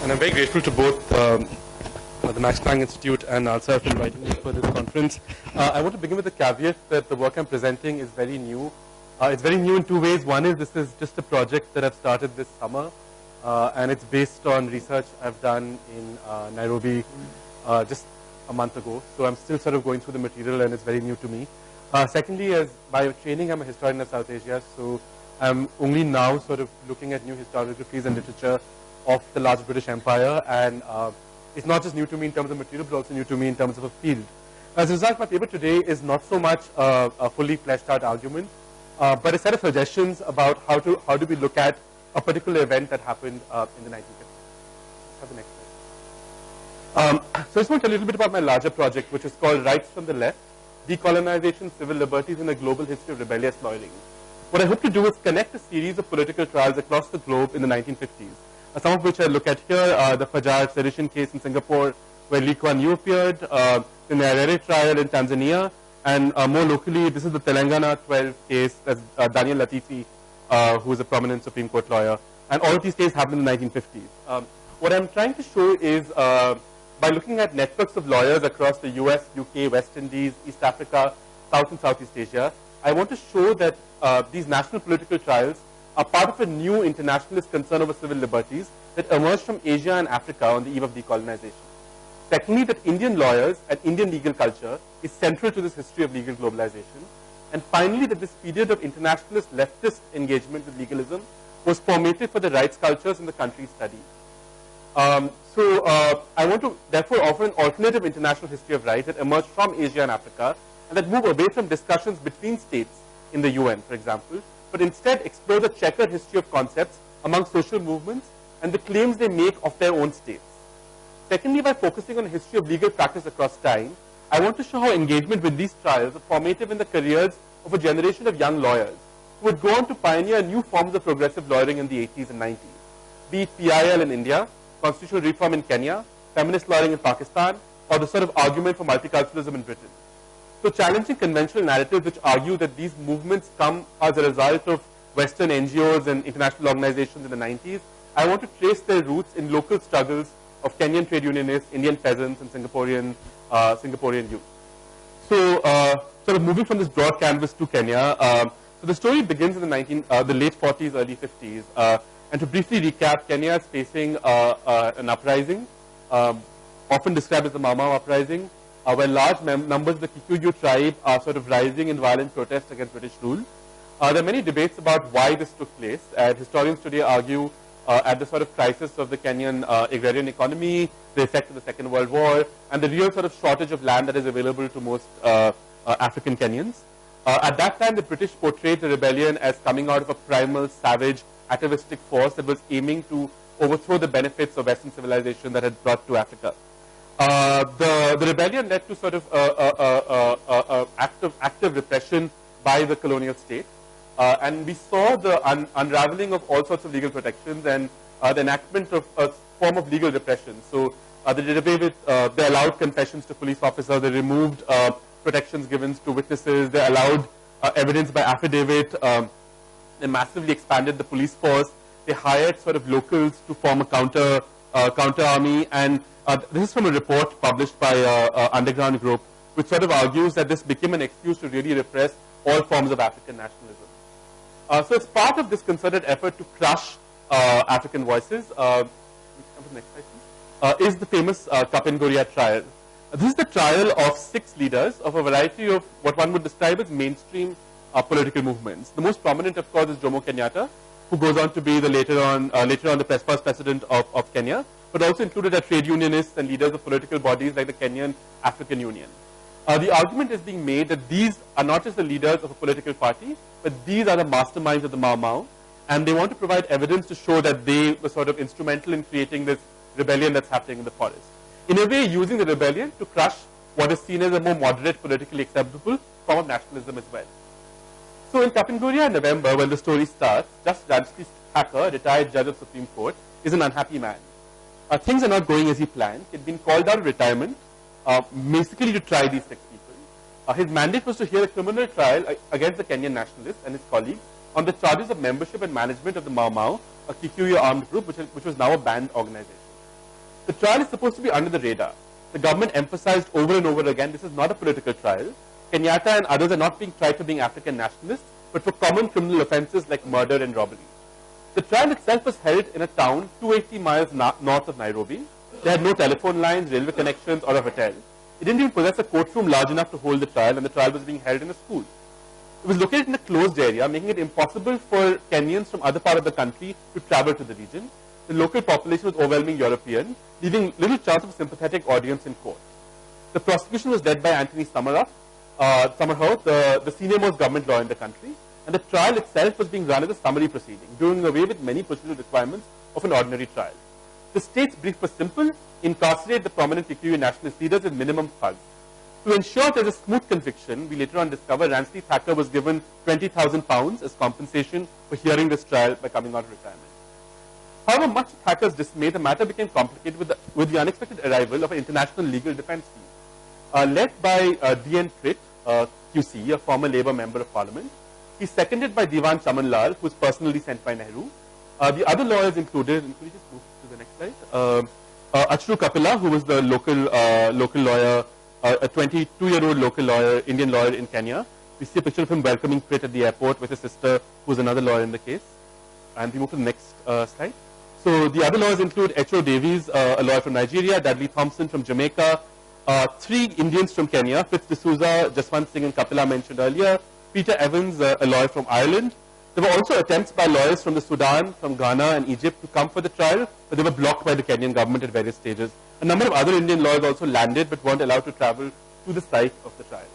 And I'm very grateful to both the Max Planck Institute and NALSA for inviting me for this conference. I want to begin with the caveat that the work I'm presenting is very new. It's very new in two ways. One is this is just a project that I've started this summer, and it's based on research I've done in Nairobi just a month ago. So I'm still sort of going through the material, and it's very new to me. Secondly, as by training, I'm a historian of South Asia, so I'm only now sort of looking at new historiographies and literature of the large British Empire, and it's not just new to me in terms of material, but also new to me in terms of a field. As a result, my paper today is not so much a fully fleshed out argument, but a set of suggestions about how do we look at a particular event that happened in the 1950s. Have the next slide. So I just want to tell you a little bit about my larger project, which is called Rights from the Left, Decolonization, Civil Liberties in a Global History of Rebellious Lawyering. What I hope to do is connect a series of political trials across the globe in the 1950s. Some of which I look at here, the Fajar sedition case in Singapore, where Lee Kuan Yew appeared, the Nyerere trial in Tanzania, and more locally, this is the Telangana 12 case, that's Daniel Latifi, who is a prominent Supreme Court lawyer. And all of these cases happened in the 1950s. What I'm trying to show is, by looking at networks of lawyers across the US, UK, West Indies, East Africa, South and Southeast Asia, I want to show that these national political trials are part of a new internationalist concern over civil liberties that emerged from Asia and Africa on the eve of decolonization. Secondly, that Indian lawyers and Indian legal culture is central to this history of legal globalization. And finally, that this period of internationalist leftist engagement with legalism was formative for the rights cultures in the country studied. I want to therefore offer an alternative international history of rights that emerged from Asia and Africa and that move away from discussions between states in the UN, for example, but instead explore the checkered history of concepts among social movements and the claims they make of their own states. Secondly, by focusing on the history of legal practice across time, I want to show how engagement with these trials are formative in the careers of a generation of young lawyers who would go on to pioneer new forms of progressive lawyering in the 80s and 90s, be it PIL in India, constitutional reform in Kenya, feminist lawyering in Pakistan, or the sort of argument for multiculturalism in Britain. So challenging conventional narratives which argue that these movements come as a result of Western NGOs and international organizations in the 90s, I want to trace their roots in local struggles of Kenyan trade unionists, Indian peasants, and Singaporean youth. So sort of moving from this broad canvas to Kenya, so the story begins in the late 40s, early 50s. And to briefly recap, Kenya is facing an uprising, often described as the Mau Mau uprising, where large numbers of the Kikuyu tribe are sort of rising in violent protest against British rule. There are many debates about why this took place, and historians today argue at the sort of crisis of the Kenyan agrarian economy, the effect of the Second World War, and the real sort of shortage of land that is available to most African Kenyans. At that time, the British portrayed the rebellion as coming out of a primal, savage, atavistic force that was aiming to overthrow the benefits of Western civilization that had brought to Africa. The rebellion led to sort of active repression by the colonial state, and we saw the unraveling of all sorts of legal protections and the enactment of a form of legal repression. So they did away with, they allowed confessions to police officers, they removed protections given to witnesses, they allowed evidence by affidavit, they massively expanded the police force, they hired sort of locals to form a counter army, and this is from a report published by Underground Group, which sort of argues that this became an excuse to really repress all forms of African nationalism. So it's part of this concerted effort to crush African voices. Next slide, please. Is the famous Kapenguria trial. This is the trial of 6 leaders of a variety of what one would describe as mainstream political movements. The most prominent, of course, is Jomo Kenyatta, who goes on to be the later on the first president of Kenya, but also included are trade unionists and leaders of political bodies like the Kenyan African Union. The argument is being made that these are not just the leaders of a political party, but these are the masterminds of the Mau Mau, and they want to provide evidence to show that they were sort of instrumental in creating this rebellion that's happening in the forest. In a way, using the rebellion to crush what is seen as a more moderate, politically acceptable form of nationalism as well. So in Kapenguria in November, when the story starts, Justice Rajshree Thakur, retired judge of Supreme Court, is an unhappy man. Things are not going as he planned. He had been called out of retirement, basically to try these 6 people. His mandate was to hear a criminal trial against the Kenyan nationalists and his colleagues on the charges of membership and management of the Mau Mau, a Kikuyu armed group which was now a banned organization. The trial is supposed to be under the radar. The government emphasized over and over again, this is not a political trial. Kenyatta and others are not being tried for being African nationalists, but for common criminal offenses like murder and robbery. The trial itself was held in a town 280 miles north of Nairobi. They had no telephone lines, railway connections, or a hotel. It didn't even possess a courtroom large enough to hold the trial, and the trial was being held in a school. It was located in a closed area, making it impossible for Kenyans from other parts of the country to travel to the region. The local population was overwhelmingly European, leaving little chance of a sympathetic audience in court. The prosecution was led by Anthony Samaroho, the senior-most government lawyer in the country, and the trial itself was being run as a summary proceeding, doing away with many procedural requirements of an ordinary trial. The state's brief was simple: incarcerate the prominent Kikuyu nationalist leaders with minimum fuzz. To ensure there is a smooth conviction, we later on discovered Ransley Thacker was given £20,000 as compensation for hearing this trial by coming out of retirement. However, much to Thacker's dismay, the matter became complicated with the unexpected arrival of an international legal defense team. Led by D.N. Pritt, QC, a former Labour Member of Parliament. He's seconded by Diwan Chaman Lal, who was personally sent by Nehru. The other lawyers included, can we just move to the next slide? Achru Kapila, who was the local lawyer, a 22-year-old local lawyer, Indian lawyer in Kenya. We see a picture of him welcoming Pritt at the airport with his sister, who was another lawyer in the case. And we move to the next slide. So the other lawyers include H.O. Davies, a lawyer from Nigeria, Dudley Thompson from Jamaica, 3 Indians from Kenya, Fitz D'Souza, Jaswant Singh and Kapila mentioned earlier, Peter Evans, a lawyer from Ireland. There were also attempts by lawyers from the Sudan, from Ghana and Egypt to come for the trial, but they were blocked by the Kenyan government at various stages. A number of other Indian lawyers also landed but weren't allowed to travel to the site of the trial.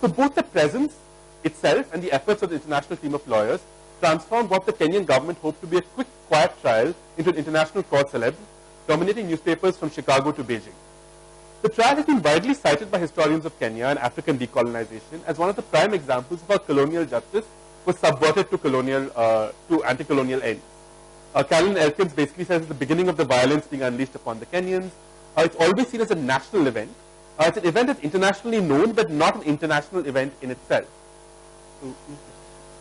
So both the presence itself and the efforts of the international team of lawyers transformed what the Kenyan government hoped to be a quick, quiet trial into an international cause célèbre, dominating newspapers from Chicago to Beijing. The trial has been widely cited by historians of Kenya and African decolonization as one of the prime examples of how colonial justice was subverted to anti-colonial ends. Calvin Elkins basically says it's the beginning of the violence being unleashed upon the Kenyans. It's always seen as a national event. It's an event that's internationally known, but not an international event in itself. So,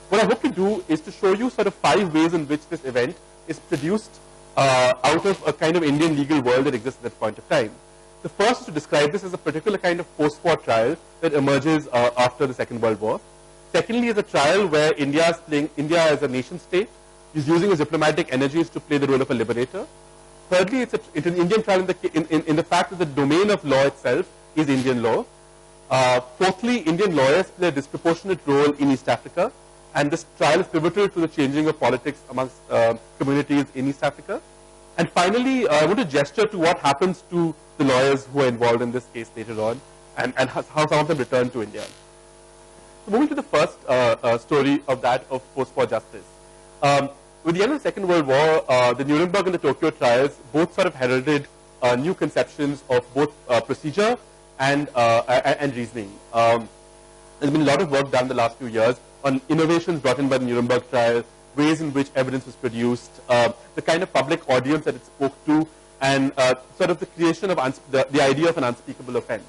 what I hope to do is to show you sort of 5 ways in which this event is produced out of a kind of Indian legal world that exists at that point of time. The first is to describe this as a particular kind of post-war trial that emerges after the Second World War. Secondly, is a trial where India as a nation state is using its diplomatic energies to play the role of a liberator. Thirdly, it's an Indian trial in the fact that the domain of law itself is Indian law. Fourthly, Indian lawyers play a disproportionate role in East Africa, and this trial is pivotal to the changing of politics amongst communities in East Africa. And finally, I want to gesture to what happens to the lawyers who are involved in this case later on, and how some of them return to India. So moving to the first story of post-war justice. With the end of the Second World War, the Nuremberg and the Tokyo trials both sort of heralded new conceptions of both procedure and reasoning. There's been a lot of work done in the last few years on innovations brought in by the Nuremberg trial, ways in which evidence was produced, the kind of public audience that it spoke to, and sort of the creation of the idea of an unspeakable offense.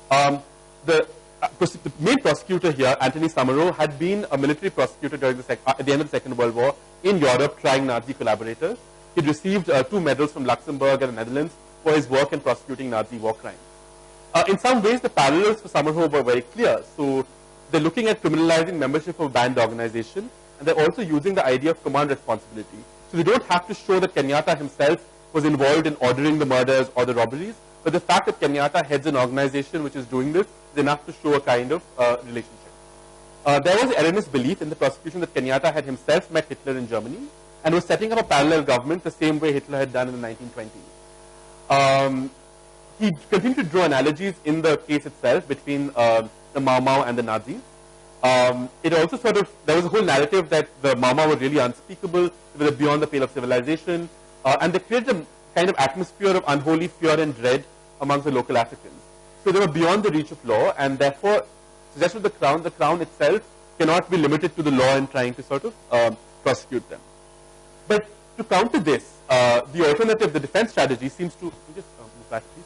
The main prosecutor here, Anthony Samaroho, had been a military prosecutor during at the end of the Second World War in Europe, trying Nazi collaborators. He received 2 medals from Luxembourg and the Netherlands for his work in prosecuting Nazi war crimes. In some ways, the parallels for Samaroho were very clear. So they're looking at criminalizing membership of a banned organization, and they're also using the idea of command responsibility. So they don't have to show that Kenyatta himself was involved in ordering the murders or the robberies, but the fact that Kenyatta heads an organization which is doing this is enough to show a kind of relationship. There was erroneous belief in the prosecution that Kenyatta had himself met Hitler in Germany and was setting up a parallel government the same way Hitler had done in the 1920s. He continued to draw analogies in the case itself between the Mau Mau and the Nazis. It also there was a whole narrative that the Mau Mau were really unspeakable, they were beyond the pale of civilization, and they created a kind of atmosphere of unholy fear and dread amongst the local Africans. So they were beyond the reach of law, and therefore, suggested the crown itself cannot be limited to the law in trying to sort of prosecute them. But to counter this, the alternative, the defense strategy seems to, just move back please.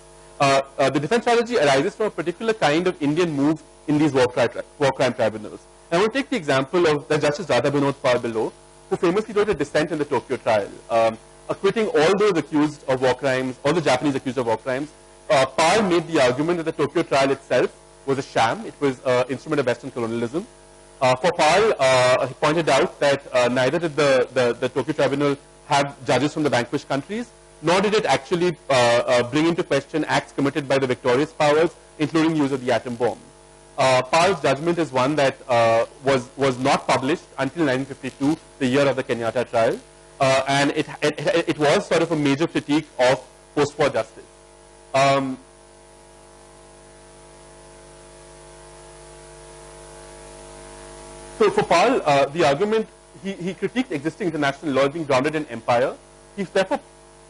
The defense strategy arises from a particular kind of Indian move in these war crime tribunals. And I want to take the example of the Justice Radha Binod Paul below, who famously wrote a dissent in the Tokyo trial. acquitting all those accused of war crimes, all the Japanese accused of war crimes, Pal made the argument that the Tokyo trial itself was a sham. It was an instrument of Western colonialism. For Pal, he pointed out that neither did the Tokyo Tribunal have judges from the vanquished countries, nor did it actually bring into question acts committed by the victorious powers, including use of the atom bomb. Pal's judgment is one that was not published until 1952, the year of the Kenyatta trial, and it was sort of a major critique of post-war justice. So for Pal, the argument, he critiqued existing international law being grounded in empire. He therefore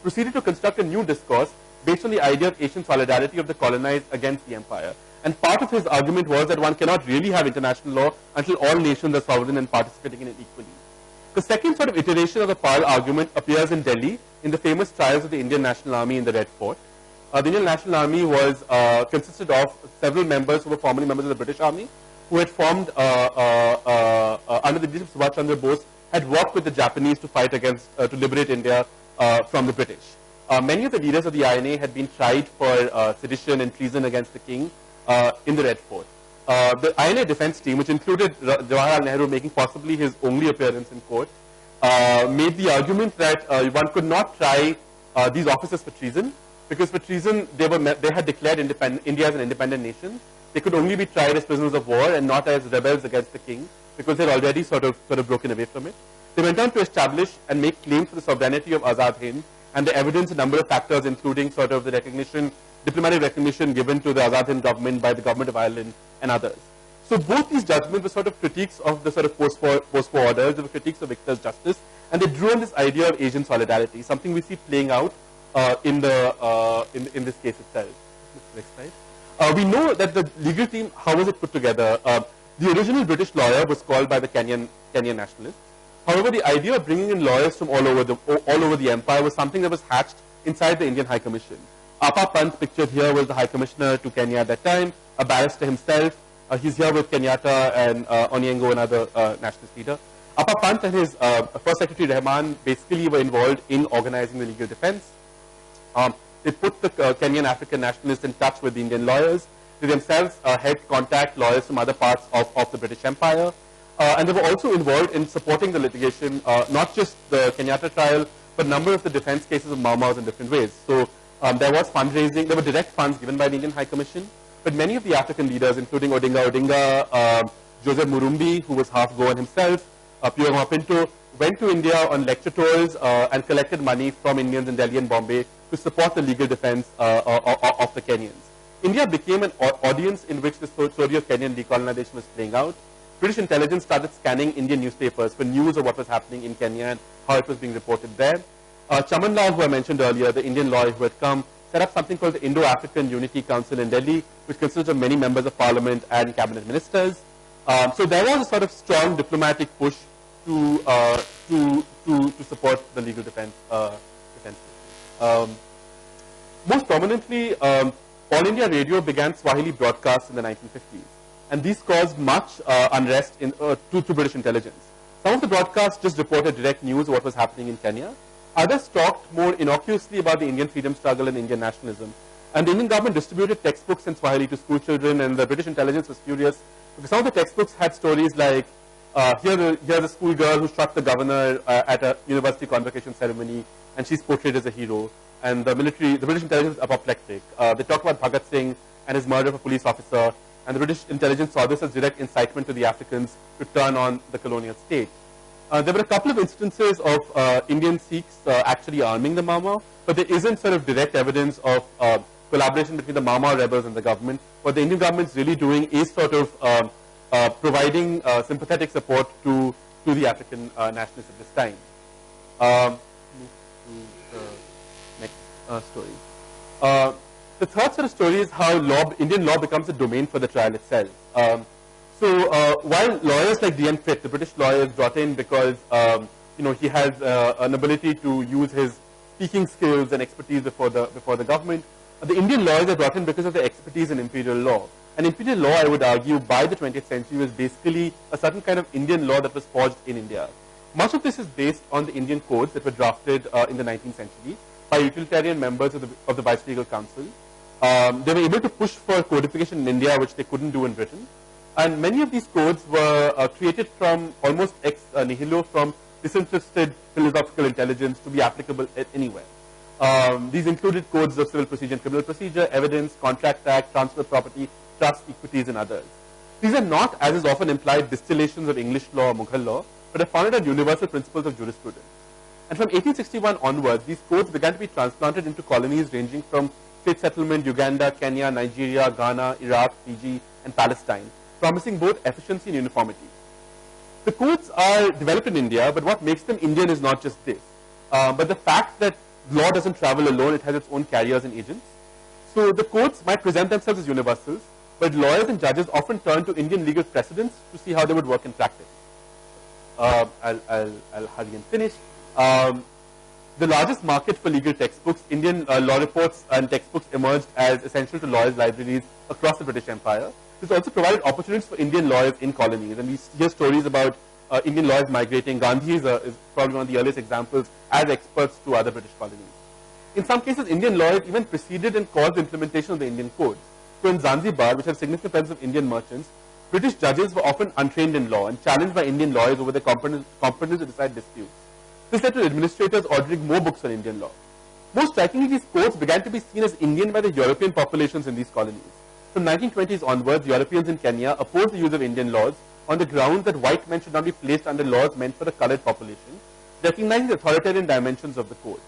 proceeded to construct a new discourse based on the idea of Asian solidarity of the colonized against the empire. And part of his argument was that one cannot really have international law until all nations are sovereign and participating in it equally. The second sort of iteration of the Pal argument appears in Delhi in the famous trials of the Indian National Army in the Red Fort. The Indian National Army was consisted of several members who were formerly members of the British Army, who had formed under the leadership of Subhash Chandra Bose, had worked with the Japanese to fight against, to liberate India from the British. Many of the leaders of the INA had been tried for sedition and treason against the king in the Red Fort. The INA defense team, which included Jawaharlal Nehru making possibly his only appearance in court, made the argument that one could not try these officers for treason, because for treason they had declared India as an independent nation. They could only be tried as prisoners of war and not as rebels against the king, because they had already sort of broken away from it. They went on to establish and make claims for the sovereignty of Azad Hind, and they evidence a number of factors, including sort of the recognition, diplomatic recognition given to the Azad Hind government by the government of Ireland and others. So both these judgments were sort of critiques of the sort of post-war orders, they were critiques of Victor's justice, and they drew on this idea of Asian solidarity, something we see playing out in this case itself. Next slide. We know that the legal team, how was it put together? The original British lawyer was called by the Kenyan nationalists. However, the idea of bringing in lawyers from all over the empire was something that was hatched inside the Indian High Commission. Appa Pant, pictured here, was the High Commissioner to Kenya at that time, a barrister himself. He's here with Kenyatta and Onyengo, another nationalist leader. Appa Pant and his First Secretary Rahman basically were involved in organizing the legal defense. They put the Kenyan African nationalists in touch with the Indian lawyers. They themselves helped contact lawyers from other parts of the British Empire. And they were also involved in supporting the litigation, not just the Kenyatta trial, but a number of the defense cases of Mau Mau's in different ways. So there was fundraising, there were direct funds given by the Indian High Commission, but many of the African leaders, including Odinga, Joseph Murumbi, who was half Goan himself, Pierre Mapinto, went to India on lecture tours and collected money from Indians in Delhi and Bombay to support the legal defense of the Kenyans. India became an audience in which the story of Kenyan decolonization was playing out. British intelligence started scanning Indian newspapers for news of what was happening in Kenya and how it was being reported there. Chaman Lal, who I mentioned earlier, the Indian lawyer who had come, set up something called the Indo-African Unity Council in Delhi, which consists of many members of parliament and cabinet ministers. So there was a sort of strong diplomatic push to support the legal defense. Most prominently, All India Radio began Swahili broadcasts in the 1950s, and these caused much unrest to British intelligence. Some of the broadcasts just reported direct news of what was happening in Kenya. Others talked more innocuously about the Indian freedom struggle and Indian nationalism. And the Indian government distributed textbooks in Swahili to school children, and the British intelligence was furious because some of the textbooks had stories like, here's a schoolgirl who struck the governor at a university convocation ceremony, and she's portrayed as a hero. And the British intelligence was apoplectic. They talked about Bhagat Singh and his murder of a police officer, and the British intelligence saw this as direct incitement to the Africans to turn on the colonial state. There were a couple of instances of Indian Sikhs actually arming the Mau Mau, but there isn't sort of direct evidence of collaboration between the Mau Mau rebels and the government. What the Indian government is really doing is sort of providing sympathetic support to the African nationalists at this time. Move to the next story. The third sort of story is how Indian law becomes a domain for the trial itself. While lawyers like D.N. Pitt, the British lawyer, is brought in because he has an ability to use his speaking skills and expertise before the government, the Indian lawyers are brought in because of their expertise in imperial law. And imperial law, I would argue, by the 20th century was basically a certain kind of Indian law that was forged in India. Much of this is based on the Indian codes that were drafted in the 19th century by utilitarian members of the Viceregal Council. They were able to push for codification in India, which they couldn't do in Britain. And many of these codes were created from almost ex nihilo, from disinterested philosophical intelligence to be applicable anywhere. These included codes of civil procedure and criminal procedure, evidence, contract act, transfer of property, trust, equities, and others. These are not, as is often implied, distillations of English law or Mughal law, but are founded on universal principles of jurisprudence. And from 1861 onwards, these codes began to be transplanted into colonies ranging from state settlement, Uganda, Kenya, Nigeria, Ghana, Iraq, Fiji, and Palestine, promising both efficiency and uniformity. The codes are developed in India, but what makes them Indian is not just this, but the fact that law doesn't travel alone, it has its own carriers and agents. So the codes might present themselves as universals, but lawyers and judges often turn to Indian legal precedents to see how they would work in practice. I'll hurry and finish. The largest market for legal textbooks, Indian law reports and textbooks emerged as essential to lawyers' libraries across the British Empire. This also provided opportunities for Indian lawyers in colonies, and we hear stories about Indian lawyers migrating. Gandhi is probably one of the earliest examples as experts to other British colonies. In some cases, Indian lawyers even preceded and caused the implementation of the Indian codes. So in Zanzibar, which has significant presence of Indian merchants, British judges were often untrained in law and challenged by Indian lawyers over their competence to decide disputes. This led to administrators ordering more books on Indian law. Most strikingly, these codes began to be seen as Indian by the European populations in these colonies. From 1920s onwards, Europeans in Kenya opposed the use of Indian laws on the ground that white men should not be placed under laws meant for the colored population, recognizing the authoritarian dimensions of the code.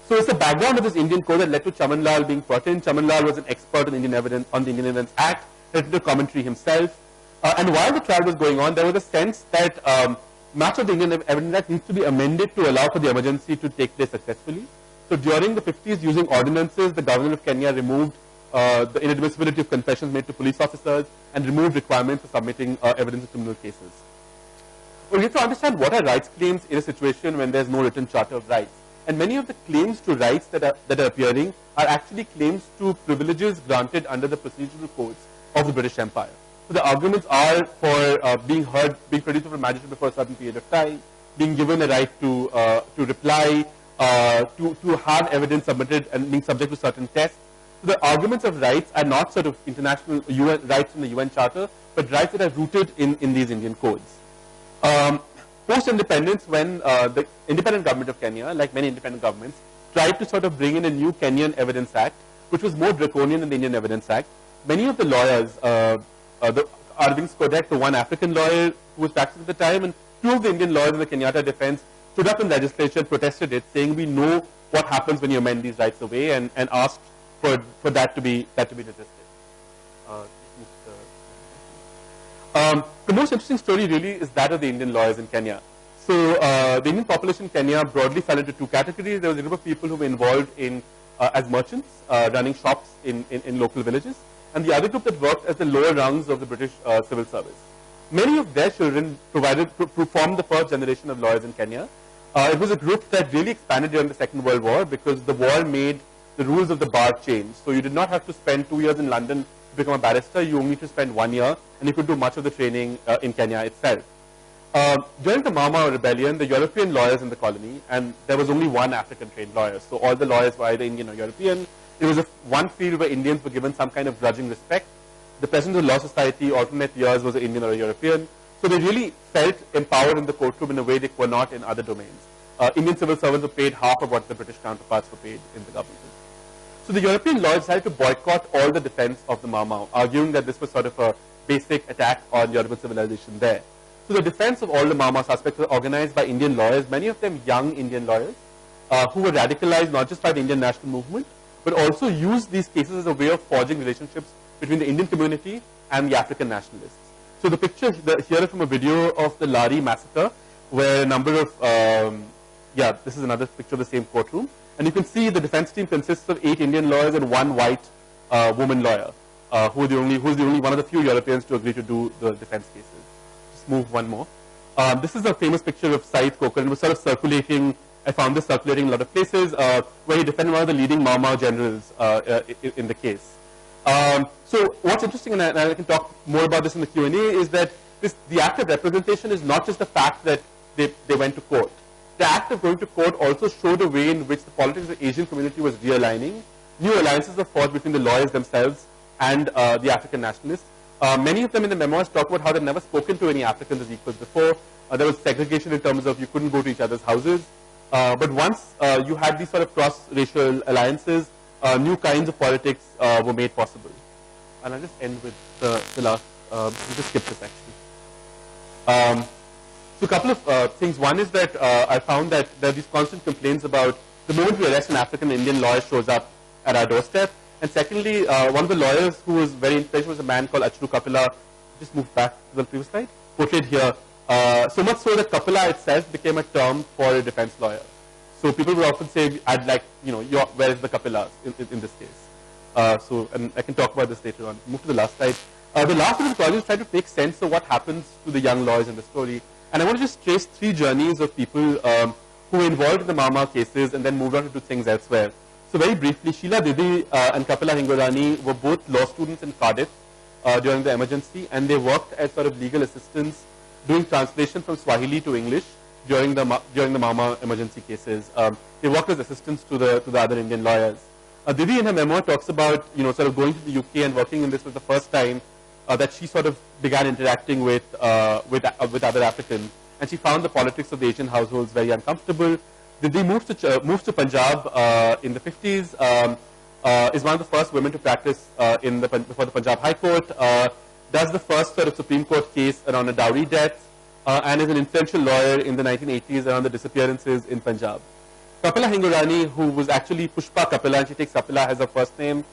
So it's the background of this Indian code that led to Chaman Lal being brought in. Chaman Lal was an expert on the Indian Evidence Act, written a commentary himself. And while the trial was going on, there was a sense that much of the Indian Evidence Act needs to be amended to allow for the emergency to take place successfully. So during the 50s, using ordinances, the government of Kenya removed the inadmissibility of confessions made to police officers and removed requirements for submitting evidence in criminal cases. Well, we have to understand what are rights claims in a situation when there's no written charter of rights. And many of the claims to rights that are appearing are actually claims to privileges granted under the procedural codes of the British Empire. So the arguments are for being heard, being produced before a magistrate before a certain period of time, being given a right to reply, to have evidence submitted and being subject to certain tests. So the arguments of rights are not sort of international UN rights in the UN Charter, but rights that are rooted in these Indian codes. Post-independence, when the independent government of Kenya, like many independent governments, tried to sort of bring in a new Kenyan Evidence Act, which was more draconian than the Indian Evidence Act, many of the lawyers, the Arvind Kodak, the one African lawyer who was practicing at the time, and two of the Indian lawyers in the Kenyatta defense stood up in the legislature and protested it, saying we know what happens when you amend these rights away, and asked for that to be resisted. The most interesting story really is that of the Indian lawyers in Kenya. So the Indian population in Kenya broadly fell into two categories. There was a group of people who were involved in as merchants, running shops in local villages, and the other group that worked as the lower rungs of the British civil service. Many of their children formed the first generation of lawyers in Kenya. It was a group that really expanded during the Second World War because the war made the rules of the bar change. So you did not have to spend 2 years in London to become a barrister. You only need to spend 1 year, and you could do much of the training in Kenya itself. During the Mau Mau rebellion, the European lawyers in the colony, and there was only one African trained lawyer, so all the lawyers were either Indian or European. It was one field where Indians were given some kind of grudging respect. The president of the Law Society, alternate years, was an Indian or a European. So they really felt empowered in the courtroom in a way they were not in other domains. Indian civil servants were paid half of what the British counterparts were paid in the government. So the European lawyers decided to boycott all the defense of the Mau Mau, arguing that this was sort of a basic attack on European civilization there. So the defense of all the Mau Mau suspects was organized by Indian lawyers, many of them young Indian lawyers, who were radicalized not just by the Indian national movement, but also used these cases as a way of forging relationships between the Indian community and the African nationalists. So the picture here is from a video of the Lari massacre, where a number of, this is another picture of the same courtroom. And you can see the defense team consists of 8 Indian lawyers and 1 white woman lawyer, who's the only one of the few Europeans to agree to do the defense cases. Just move one more. This is a famous picture of Said Kokar. It was sort of circulating. I found this circulating in a lot of places, where he defended one of the leading Mau Mau generals in the case. So what's interesting, and I can talk more about this in the Q&A, is that the act of representation is not just the fact that they went to court. The act of going to court also showed a way in which the politics of the Asian community was realigning. New alliances were forged between the lawyers themselves and the African nationalists. Many of them in the memoirs talk about how they'd never spoken to any Africans as equals before. There was segregation in terms of you couldn't go to each other's houses. But once you had these sort of cross-racial alliances, new kinds of politics were made possible. And I'll just end with the last, we'll just skip this actually. So a couple of things. One is that I found that there are these constant complaints about the moment we arrest an African Indian lawyer shows up at our doorstep. And secondly, one of the lawyers who was very influential was a man called Achru Kapila. Just move back to the previous slide. Portrayed here. So much so that Kapila itself became a term for a defense lawyer. So people would often say, I'd like, where is the Kapilas in this case? And I can talk about this later on. Move to the last slide. The last of the project is trying to make sense of what happens to the young lawyers in the story. And I want to just trace 3 journeys of people who were involved in the Mama cases and then moved on to do things elsewhere. So very briefly, Sheila Didi and Kapila Hingorani were both law students in Cardiff during the emergency, and they worked as sort of legal assistants doing translation from Swahili to English during the Mama emergency cases. They worked as assistants to the other Indian lawyers. Didi in her memoir talks about sort of going to the UK and working in this was the first time that she sort of began interacting with other Africans, and she found the politics of the Asian households very uncomfortable. Didi moves to Punjab in the 50s. Is one of the first women to practice before the Punjab High Court. Does the first sort of Supreme Court case around a dowry death, and is an influential lawyer in the 1980s around the disappearances in Punjab. Kapila Hingorani, who was actually Pushpa Kapila, and she takes Kapila as her first name,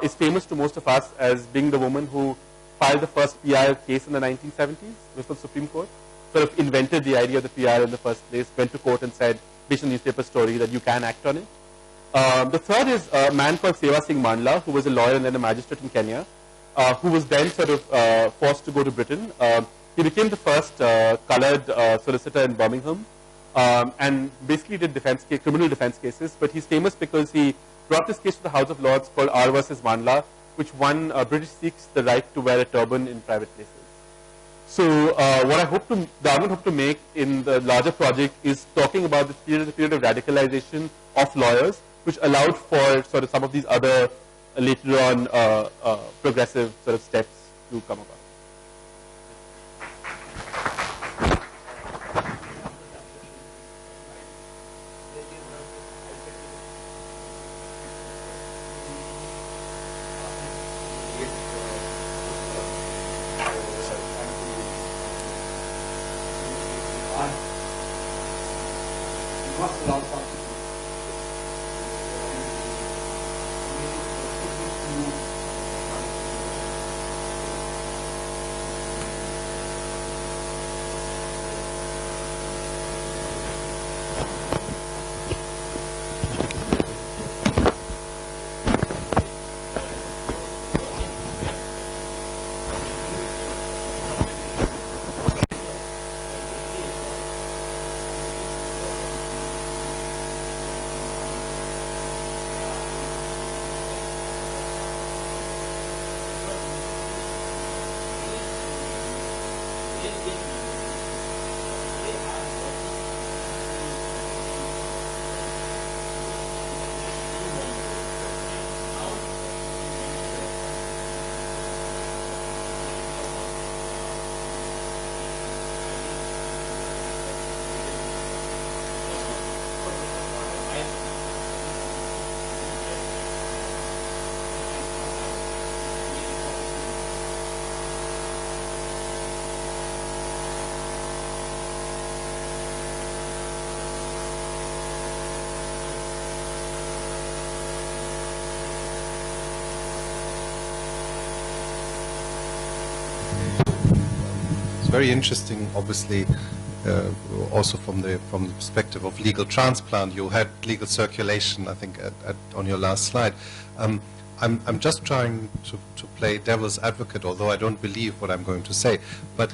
is famous to most of us as being the woman who filed the first PIL case in the 1970s before the Supreme Court. Sort of invented the idea of the PIL in the first place, went to court and said, based on the newspaper story, that you can act on it. The third is a man called Seva Singh Mandla, who was a lawyer and then a magistrate in Kenya, who was then sort of forced to go to Britain. He became the first colored solicitor in Birmingham, and basically did criminal defense cases. But he's famous because he brought this case to the House of Lords called R versus Mandla, which won British Sikhs the right to wear a turban in private places. So what the government hope to make in the larger project is talking about the period of radicalization of lawyers, which allowed for sort of some of these other later on progressive sort of steps to come about. Very interesting, obviously, also from the perspective of legal transplant. You had legal circulation, I think, on your last slide. I'm just trying to play devil's advocate, although I don't believe what I'm going to say. But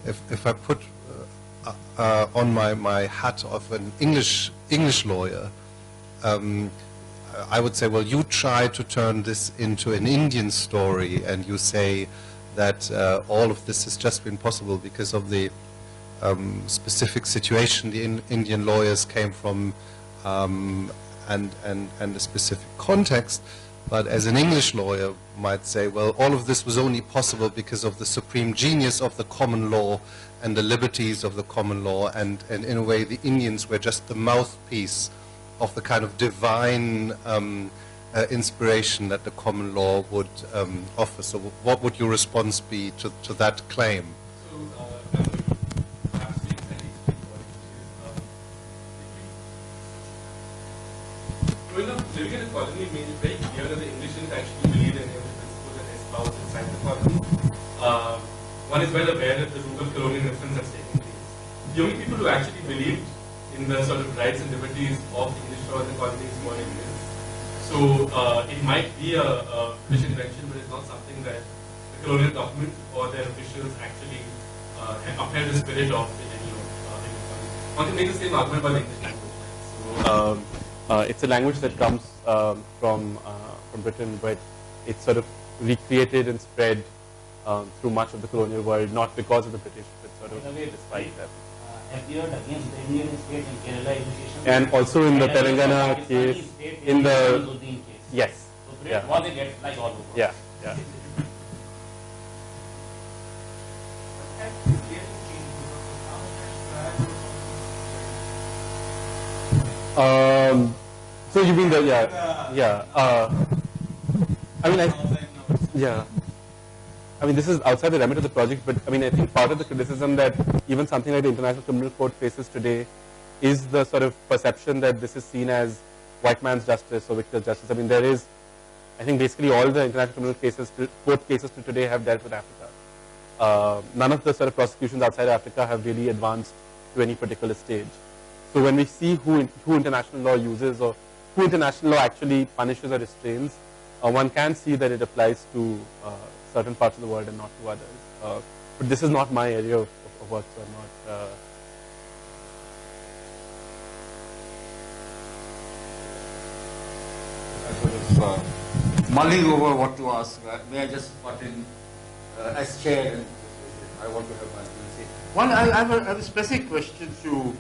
if I put on my hat of an English lawyer, I would say, well, you try to turn this into an Indian story, and you say that all of this has just been possible because of the specific situation the Indian lawyers came from and a specific context. But as an English lawyer might say, well, all of this was only possible because of the supreme genius of the common law and the liberties of the common law, and in a way the Indians were just the mouthpiece of the kind of divine inspiration that the common law would offer. So what would your response be to that claim? Growing up, living in a colony made it very clear that the English didn't actually believe in any of the principles that espoused inside the colony. One is well aware that the rule of colonial influence has taken place. The only people who actually believed in the sort of rights and liberties of the English law in the colonies were Indians. So it might be a British invention, but it's not something that the colonial government or their officials actually upheld the spirit of in any colony. One can make the same argument about the English language. So it's a language that comes from Britain, but it's sort of recreated and spread through much of the colonial world, not because of the British, but sort of despite them. Appeared against the Indian state in Kerala education. And also in the Telangana case, in the case. Yes, So yeah. Was it like all over? Yeah, yeah. So you mean the I mean, this is outside the remit of the project, but I mean, I think part of the criticism that even something like the International Criminal Court faces today is the sort of perception that this is seen as white man's justice or victor's justice. I mean, there is, I think basically all the international criminal cases, court cases to today have dealt with Africa. None of the sort of prosecutions outside Africa have really advanced to any particular stage. So when we see who international law uses or who international law actually punishes or restrains, one can see that it applies to certain parts of the world and not to others. But this is not my area of work, so I'm not... mulling over what to ask, may I just put in as chair, and I want to have my say. One, I have a specific question to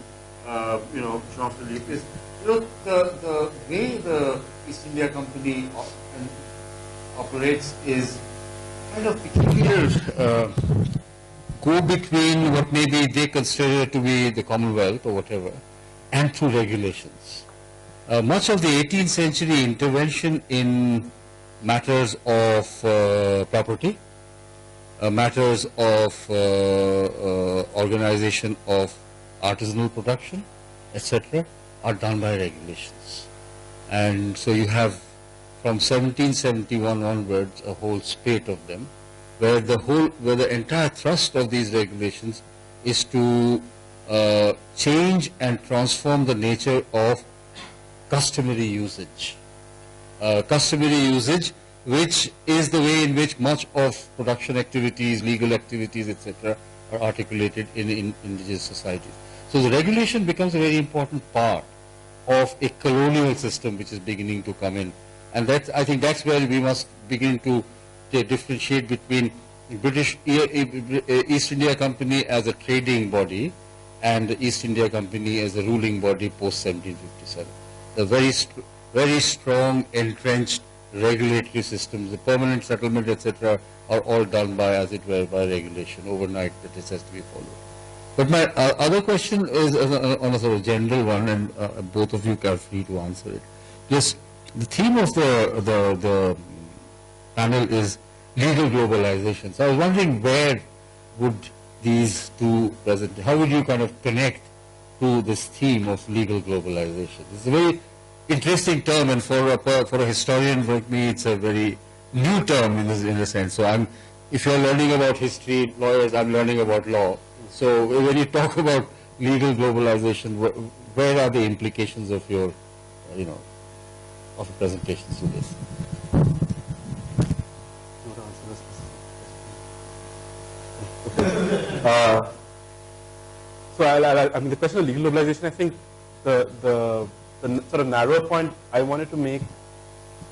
Sean Philippe is, the way the East India Company operates is kind of peculiar. Go between what maybe they consider to be the Commonwealth or whatever, and through regulations. Much of the 18th century intervention in matters of property, matters of organization of artisanal production, etc., are done by regulations. And so you have from 1771 onwards a whole spate of them, where the entire thrust of these regulations is to change and transform the nature of customary usage. Customary usage, which is the way in which much of production activities, legal activities, etc., are articulated in indigenous societies. So the regulation becomes a very important part of a colonial system which is beginning to come in. And I think that's where we must begin to differentiate between British East India Company as a trading body and the East India Company as a ruling body post 1757. The very strong, entrenched regulatory systems, the permanent settlement, etc., are all done by, as it were, by regulation overnight that this has to be followed. But my other question is on a sort of general one, and both of you are free to answer it. Yes, the theme of the panel is legal globalization. So I was wondering, where would these two present, how would you kind of connect to this theme of legal globalization? It's a very interesting term, and for a historian like me, it's a very new term in a sense. So if you're learning about history, lawyers, I'm learning about law. So when you talk about legal globalization, where are the implications of your, of your presentations to this? So I mean, the question of legal globalization, I think the sort of narrow point I wanted to make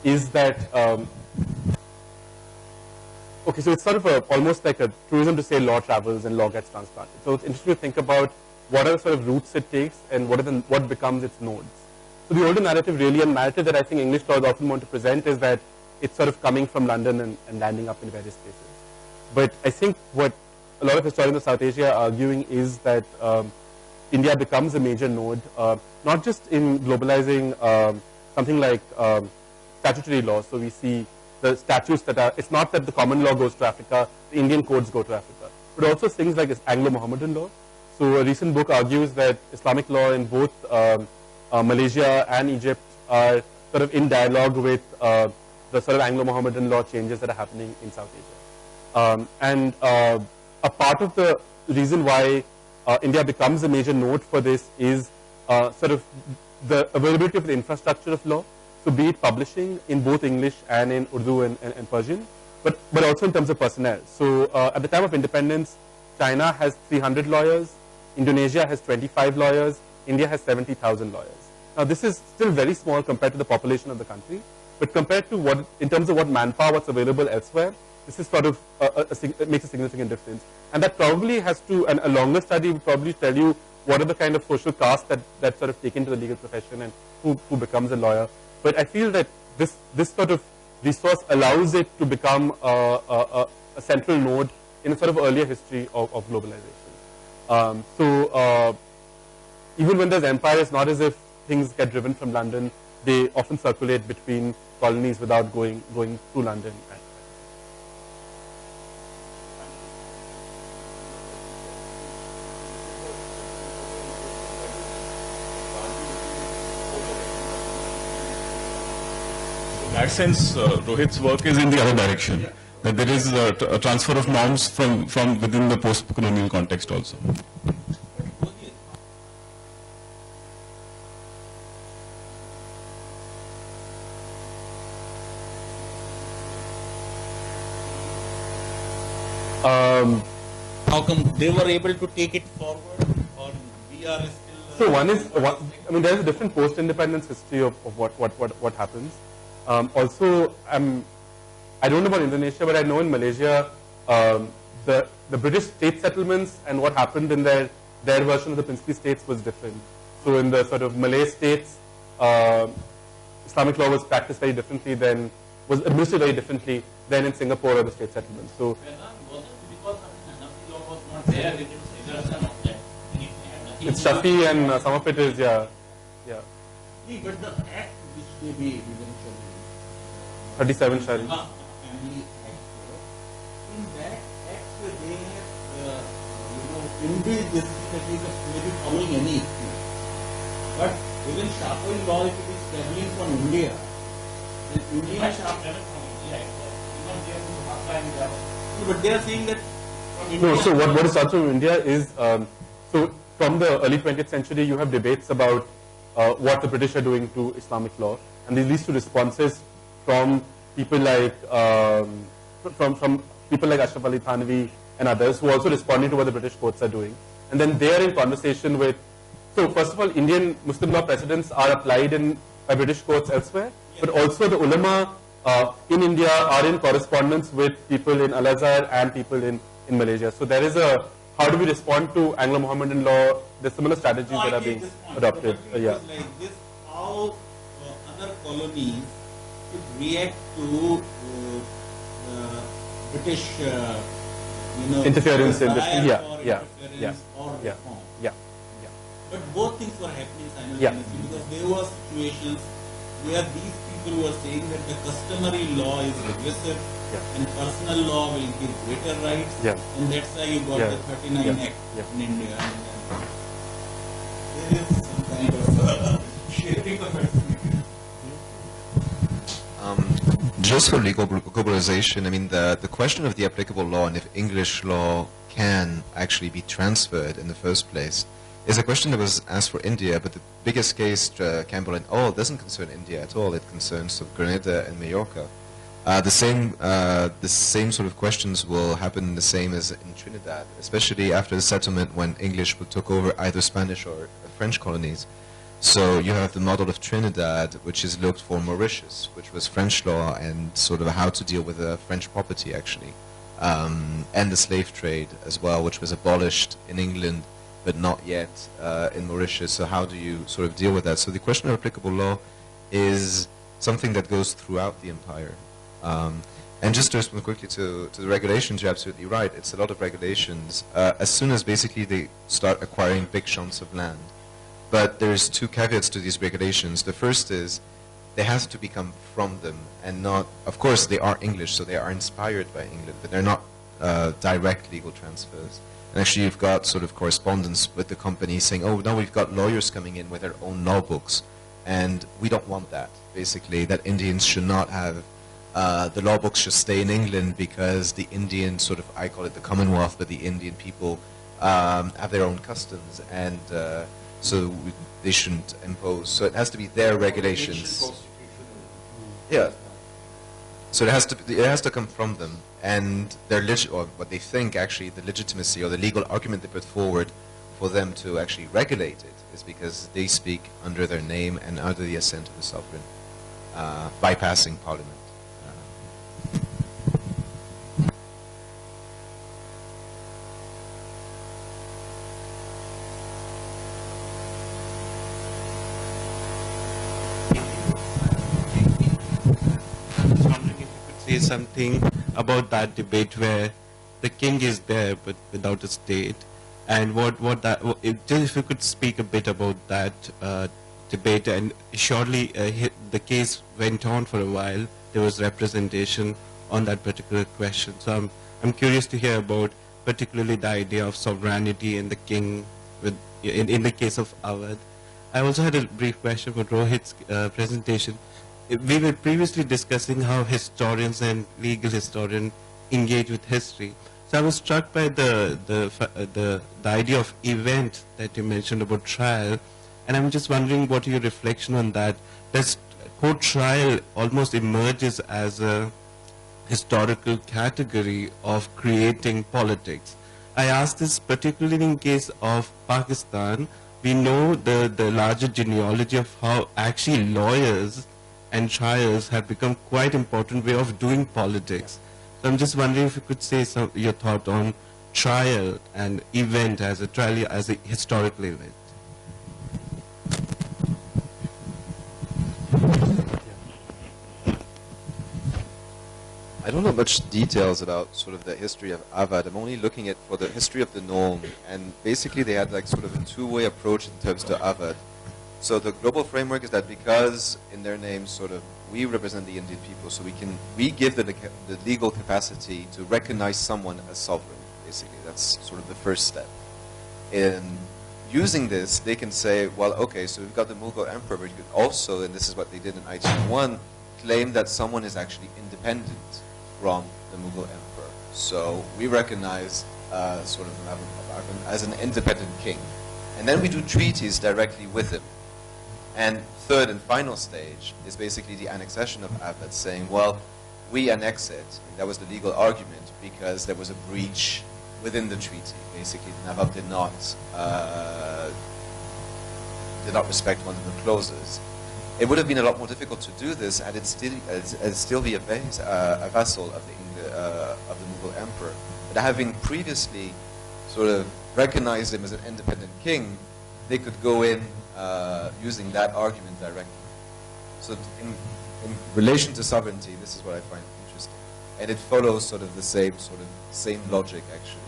is that okay, so it's sort of almost like a truism to say law travels and law gets transplanted. So it's interesting to think about what are the sort of routes it takes and what becomes its nodes. So the older narrative really, and narrative that I think English lawyers often want to present, is that it's sort of coming from London and landing up in various places. But I think what a lot of historians of South Asia are arguing is that India becomes a major node, not just in globalizing something like statutory law. So we see the statutes that are, it's not that the common law goes to Africa, the Indian codes go to Africa, but also things like Anglo-Mohammedan law. So a recent book argues that Islamic law in both Malaysia and Egypt are sort of in dialogue with the sort of Anglo-Mohammedan law changes that are happening in South Asia. A part of the reason why India becomes a major node for this is sort of the availability of the infrastructure of law. So be it publishing in both English and in Urdu and Persian, but also in terms of personnel. So at the time of independence, China has 300 lawyers, Indonesia has 25 lawyers, India has 70,000 lawyers. Now this is still very small compared to the population of the country, but compared to what, in terms of what manpower, what's available elsewhere, this is sort of, it makes a significant difference. And that probably has to, and a longer study would probably tell you what are the kind of social castes that sort of take into the legal profession and who becomes a lawyer. But I feel that this sort of resource allows it to become a central node in a sort of earlier history of globalization. Even when there's empire, it's not as if things get driven from London. They often circulate between colonies without going through London. In that sense, Rohit's work is in the other direction. That there is a transfer of norms from within the post-colonial context also. How come they were able to take it forward, or we are still? So I mean, there's a different post-independence history of what happens. Also, I don't know about Indonesia, but I know in Malaysia, the British state settlements and what happened in their version of the princely states was different. So in the sort of Malay states, Islamic law was practiced very differently than, was administered very differently than in Singapore or the state settlements. So it's Shafi and some of it is, yeah. But the act which they made eventually, 37 Shari. Family Act, in that act they have, indeed this that is maybe following any issue. But even Shafi law, if it is traveling from India, then Indian Shafi but they are saying that from India. No, so what is also in India is, so from the early 20th century, you have debates about what the British are doing to Islamic law, and these leads to responses from people like from people like Ashraf Ali Thanvi and others who are also responding to what the British courts are doing. And then they are in conversation with, so first of all, Indian Muslim law precedents are applied by British courts elsewhere, but also the ulama in India are in correspondence with people in Al-Azhar and people in Malaysia. So there is a, how do we respond to Anglo-Mohammedan law? There's similar strategies that are being adopted. Yeah. Like this, how other colonies should react to British, interference in this. Or reform. Yeah. But both things were happening simultaneously because there were situations where these people were saying that the customary law is regressive and personal law will give greater rights, and that's why you got the 39 Act in India. And there is some kind of sharing of it. Just for legal globalization, I mean, the question of the applicable law and if English law can actually be transferred in the first place is a question that was asked for India, but the biggest case, Campbell et al., doesn't concern India at all. It concerns Grenada and Mallorca. The same sort of questions will happen the same as in Trinidad, especially after the settlement when English took over either Spanish or French colonies. So you have the model of Trinidad, which is looked for Mauritius, which was French law and sort of how to deal with French property, actually. and the slave trade as well, which was abolished in England but not yet in Mauritius. So how do you sort of deal with that? So the question of applicable law is something that goes throughout the empire. And just to respond quickly to the regulations, you're absolutely right. It's a lot of regulations. As soon as basically they start acquiring big chunks of land. But there's two caveats to these regulations. The first is they have to become from them and not, of course they are English, so they are inspired by England, but they're not direct legal transfers. And actually you've got sort of correspondence with the company saying, oh, now we've got lawyers coming in with their own law books. And we don't want that, basically, that Indians should not have, the law books should stay in England because the Indian sort of, I call it the Commonwealth, but the Indian people have their own customs, and so they shouldn't impose. So it has to be their regulations. Yeah. So it has to come from them, and their or what they think actually the legitimacy or the legal argument they put forward for them to actually regulate it is because they speak under their name and under the assent of the sovereign, bypassing Parliament. Say something about that debate where the king is there but without a state, and if you could speak a bit about that debate. And surely the case went on for a while. There was representation on that particular question. So I'm curious to hear about particularly the idea of sovereignty and the king in the case of Awadh. I also had a brief question for Rohit's presentation. We were previously discussing how historians and legal historians engage with history. So I was struck by the idea of event that you mentioned about trial, and I'm just wondering what your reflection on that. Does court trial almost emerges as a historical category of creating politics? I ask this particularly in case of Pakistan. We know the larger genealogy of how actually lawyers and trials have become quite important way of doing politics. So I'm just wondering if you could say your thought on trial and event as a trial as a historical event. I don't know much details about sort of the history of Awadh. I'm only looking at for the history of the Norm, and basically they had like sort of a two-way approach in terms to Awadh. So the global framework is that because in their names sort of we represent the Indian people, so we give the legal capacity to recognize someone as sovereign, basically. That's sort of the first step. In using this, they can say, well, okay, so we've got the Mughal emperor, but you could also, and this is what they did in 1901, claim that someone is actually independent from the Mughal emperor. So we recognize sort of as an independent king. And then we do treaties directly with him. And third and final stage is basically the annexation of Awadh, saying, well, we annex it. That was the legal argument because there was a breach within the treaty. Basically, the Nawab did not respect one of the clauses. It would have been a lot more difficult to do this, and it'd still be a vassal of the Mughal emperor. But having previously sort of recognized him as an independent king, they could go in using that argument directly. So in relation to sovereignty, this is what I find interesting. And it follows sort of the same logic, actually.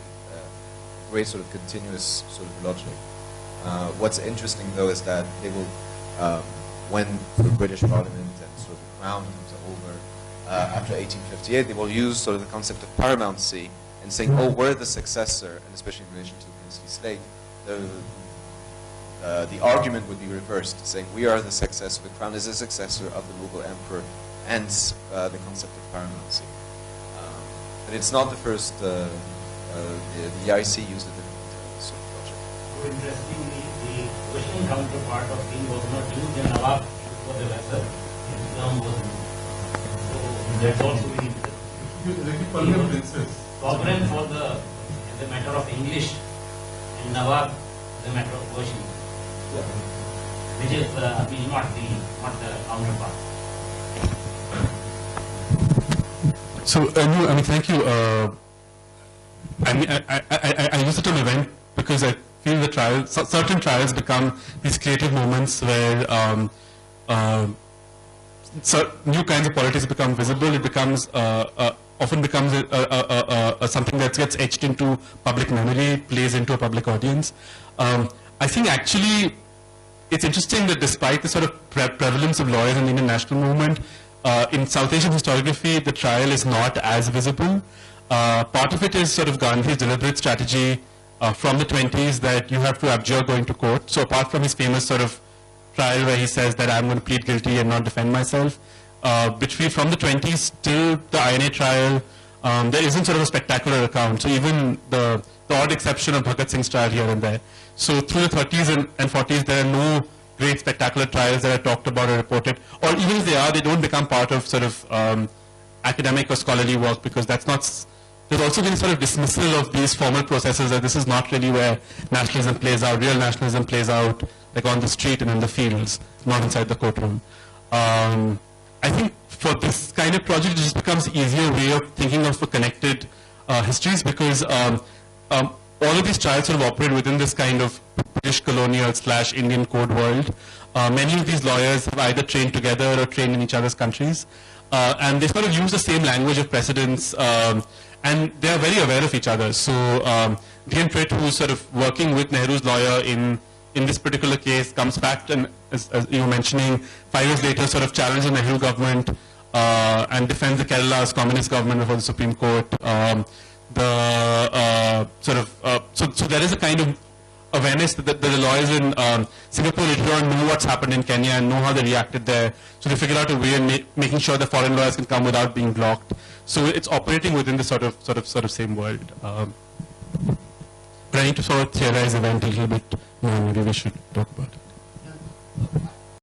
Great sort of continuous sort of logic. What's interesting, though, is that they will, when the British Parliament and sort of the Crown comes over after 1858, they will use sort of the concept of paramountcy and saying, oh, we're the successor, and especially in relation to the princely state, the argument would be reversed, saying we are the successor, the crown is the successor of the Mughal emperor, hence the concept of paramountcy. But it's not the first, the EIC used it in sort of logic. So interestingly, the Persian counterpart of king was not used in Nawab for the lesser, Islam was used. So that's also very interesting. Sovereign for the matter of English, and Nawab the matter of Persian. Which is not the counterpart. So, thank you. I mean, I use the term event because I feel the trials, certain trials become these creative moments where so new kinds of politics become visible. It becomes often becomes something that gets etched into public memory, plays into a public audience. I think actually it's interesting that despite the sort of prevalence of lawyers in the Indian national movement, in South Asian historiography, the trial is not as visible. Part of it is sort of Gandhi's deliberate strategy from the 20s that you have to abjure going to court. So apart from his famous sort of trial where he says that I'm going to plead guilty and not defend myself, between from the 20s till the INA trial, there isn't sort of a spectacular account. So even the odd exception of Bhagat Singh's trial here and there. So through the 30s and 40s, there are no great spectacular trials that are talked about or reported. Or even if they are, they don't become part of sort of academic or scholarly work because that's not... There's also been sort of dismissal of these formal processes that this is not really where nationalism plays out. Real nationalism plays out like on the street and in the fields, not inside the courtroom. I think for this kind of project, it just becomes an easier way of thinking of the connected histories because all of these trials sort of operate within this kind of British colonial / Indian code world. Many of these lawyers have either trained together or trained in each other's countries. And they sort of use the same language of precedents and they are very aware of each other. So D.N. Pritt, who's sort of working with Nehru's lawyer in this particular case, comes back and, as you were mentioning, 5 years later sort of challenges the Nehru government and defends the Kerala's communist government before the Supreme Court. So there is a kind of awareness that the lawyers in Singapore later on know what's happened in Kenya and know how they reacted there. So they figure out a way of making sure that foreign lawyers can come without being blocked. So it's operating within the sort of same world. But I need to sort of theorize the event a little bit more. Maybe we should talk about it.